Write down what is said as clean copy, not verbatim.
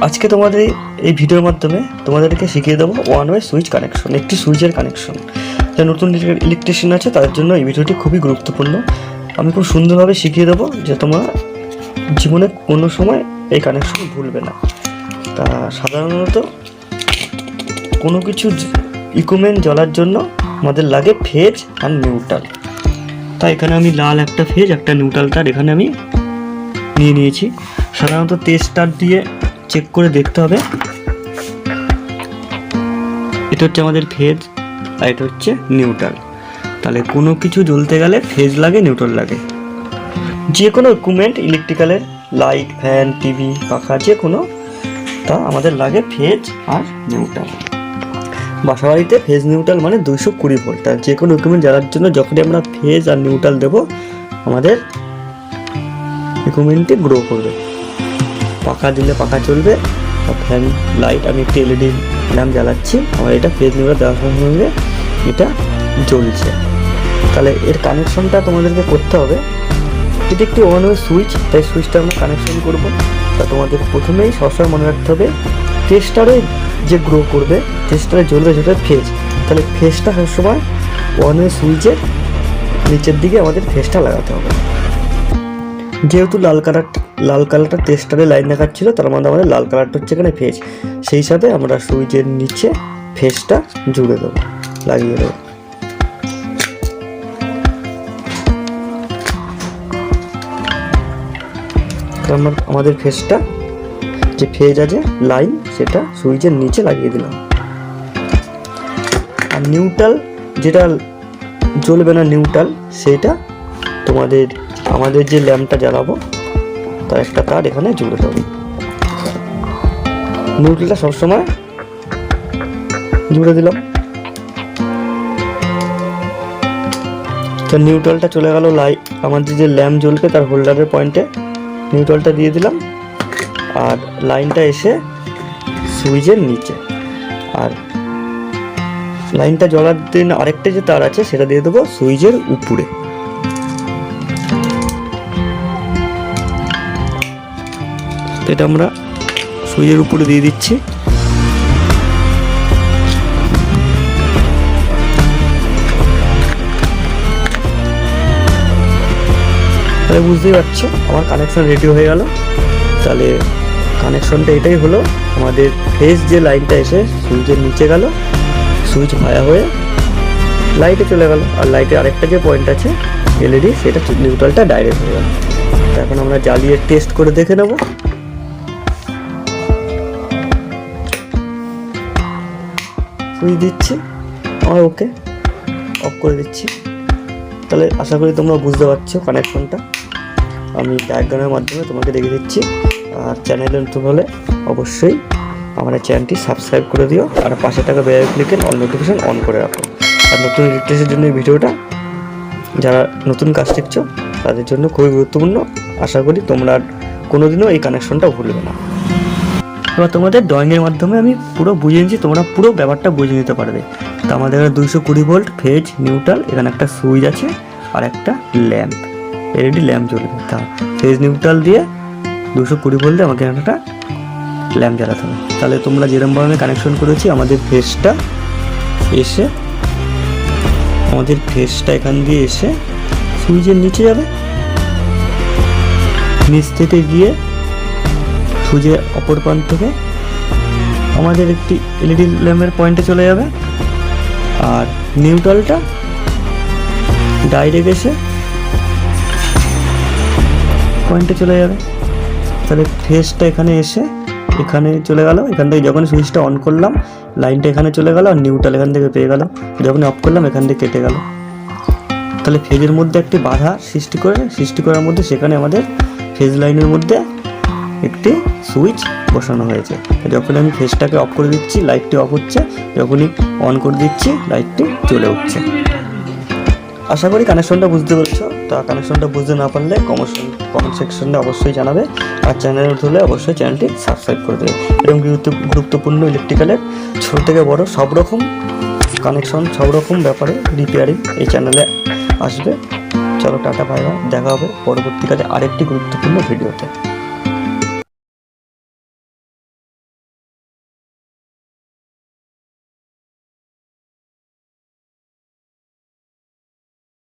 আজকে তোমাদের এই ভিডিওর মাধ্যমে তোমাদেরকে শিখিয়ে দেবো ওয়ান ওয়ে সুইচ কানেকশন, একটি সুইচের কানেকশন। যারা নতুন ইলেকট্রিশিয়ান আছে তাদের জন্য এই ভিডিওটি খুবই গুরুত্বপূর্ণ। আমি খুব সুন্দরভাবে শিখিয়ে দেবো যে তোমরা জীবনে কোনো সময় এই কানেকশন ভুলবে না। তা সাধারণত কোনো কিছু ইকুইপমেন্ট জ্বলার জন্য আমাদের লাগে ফেজ আর নিউট্রাল। তাই এখানে আমি লাল একটা ফেজ একটা নিউট্রাল তার এখানে আমি নিয়ে নিয়েছি। সাধারণত টেস্টার দিয়ে চেক করে দেখতে হবে। এটা হচ্ছে আমাদের ফেজ আর এটা হচ্ছে নিউট্রাল। তাহলে কোনো কিছু জ্বলতে গেলে ফেজ লাগে, নিউট্রাল লাগে। যে কোনো ইকুইপমেন্ট ইলেকট্রিক্যালের লাইট, ফ্যান, টিভি, পাখা যে কোনো, তা আমাদের লাগে ফেজ আর নিউট্রাল। বাসাবাড়িতে ফেজ নিউট্রাল মানে 220 ভোল্ট। আর যে কোনো ইকুইপমেন্ট জ্বালার জন্য যখনই আমরা ফেজ আর নিউট্রাল দেবো আমাদের ইকুইপমেন্টটি গ্রো করবে। পাখা দিলে পাখা চলবে, আর ফ্যান, লাইট, আমি একটি এলইডি ল্যাম্প জ্বালাচ্ছি, আমার এটা ফেজ নিউট্রাল দেওয়ার সঙ্গে এটা জ্বলছে। তাহলে এর কানেকশনটা তোমাদেরকে করতে হবে। এটা একটি ওয়ান ওয়ে সুইচ, তাই সুইচটা আমরা কানেকশন করবো। তা তোমাদের প্রথমেই সবসময় মনে রাখতে হবে টেস্টারে যে গ্রো করবে, টেস্টারে জ্বলবে যেটা ফেজ, তাহলে ফেজটা সবসময় ওয়ান ওয়ে সুইচের নিচের দিকে আমাদের ফেজটা লাগাতে হবে। যেহেতু লাল কালারটা টেস্টারে লাইন দেখাচ্ছিল, তার মানে আমাদের লাল কালারটা হচ্ছে এখানে ফেজ। সেই হিসাবে আমরা সুইচের নিচে ফেজটা জুড়ে দেবো, লাগিয়ে দেবো। আমাদের ফেজটা যে ফেজ আছে লাইন সেটা সুইচের নিচে লাগিয়ে দিলাম। আর নিউট্রাল যেটা জ্বলবে না, নিউট্রাল সেটা আমাদের যে ল্যাম্পটা জ্বালাবো তার একটা তার এখানে জুড়ে দেবো। নিউট্রালটা সবসময় জুড়ে দিলাম। তো নিউট্রালটা চলে গেল আমাদের যে ল্যাম্প জ্বলবে তার হোল্ডারের পয়েন্টে নিউট্রালটা দিয়ে দিলাম। আর লাইনটা এসে সুইচের নিচে, আর লাইনটা জ্বলার দিন আরেকটা যে তার আছে সেটা দিয়ে দেবো সুইচের উপরে। এটা আমরা সুইচের উপরে দিয়ে দিচ্ছি। তাহলে বুঝতেই পারছো আমার কানেকশন রেডি হয়ে গেল। তাহলে কানেকশনটা এটাই হলো, আমাদের ফেজ যে লাইনটা এসে সুইচের নিচে গেল, সুইচ ভায়া হয়ে লাইটে চলে গেল, আর লাইটের আরেকটা যে পয়েন্ট আছে এলইডি সেটা নিউট্রালটা ডাইরেক্ট হয়ে গেল। এখন আমরা জ্বালিয়ে টেস্ট করে দেখে নেব। সুইচ দিচ্ছি, আমার ওকে, অফ করে দিচ্ছি। তাহলে আশা করি তোমরা বুঝতে পারছো কানেকশনটা। আমি ডায়াগ্রামের মাধ্যমে তোমাকে দেখে দিচ্ছি। আর চ্যানেলে নতুন হলে অবশ্যই আমার চ্যানেলটি সাবস্ক্রাইব করে দিও, আর পাশে টাকা বেল ক্লিকে অল নোটিফিকেশন অন করে রাখো। আর নতুন ইলেকট্রিকের জন্য এই ভিডিওটা যারা নতুন কাজ শিখছো তাদের জন্য খুবই গুরুত্বপূর্ণ। আশা করি তোমরা কোনোদিনও এই কানেকশনটা ভুলবে না। এবার তোমাদের ড্রয়িংয়ের মাধ্যমে আমি পুরো বুঝিয়ে নিচ্ছি, তোমরা পুরো ব্যাপারটা বুঝে নিতে পারবে। তো আমাদের 220 ভোল্ট ফেজ নিউট্রাল, এখানে একটা সুইচ আছে আর একটা ল্যাম্প, এলইডি ল্যাম্প জ্বলবে। তা ফেজ নিউট্রাল দিয়ে 220 ভোল্ট দিয়ে আমাকে একটা ল্যাম্প জ্বালাতে হবে। তাহলে তোমরা যেরকমভাবে কানেকশন করেছি, আমাদের ফেজটা এখান দিয়ে এসে সুইচের নিচে যাবে, নিচ থেকে গিয়ে সুইচের অপর প্রান্ত থেকে আমাদের একটি এলইডি ল্যাম্পের পয়েন্টে চলে যাবে, আর নিউট্রালটা ডাইরেক্ট এসে পয়েন্টে চলে যাবে। তাহলে ফেজটা এখানে এসে এখানে চলে গেল। এখান থেকে যখন সুইচটা অন করলাম লাইনটা এখানে চলে গেল, আর নিউট্রাল এখান থেকে পেয়ে গেল। যখন অফ করলাম এখান থেকে কেটে গেল। তাহলে ফেজের মধ্যে একটি বাধা সৃষ্টি করার মধ্যে সেখানে আমাদের ফেজ লাইনের মধ্যে একটি সুইচ বসানো হয়েছে। যখন আমি ফেজটাকে অফ করে দিচ্ছি লাইটটি অফ হচ্ছে, যখনই অন করে দিচ্ছি লাইটটি জ্বলে উঠছে। আশা করি কানেকশনটা বুঝতে পারছো। তা কানেকশনটা বুঝতে না পারলে কমেন্ট সেকশনে অবশ্যই জানাবে, আর চ্যানেল হলে অবশ্যই চ্যানেলটি সাবস্ক্রাইব করে দেবে। এরকম গুরুত্বপূর্ণ ইলেকট্রিক্যালের ছোট থেকে বড় সব রকম কানেকশন, সব রকম ব্যাপারে রিপেয়ারিং এই চ্যানেলে আসবে। চলো টাটা, বাই বাই, দেখা হবে পরবর্তীকালে আরেকটি গুরুত্বপূর্ণ ভিডিওতে।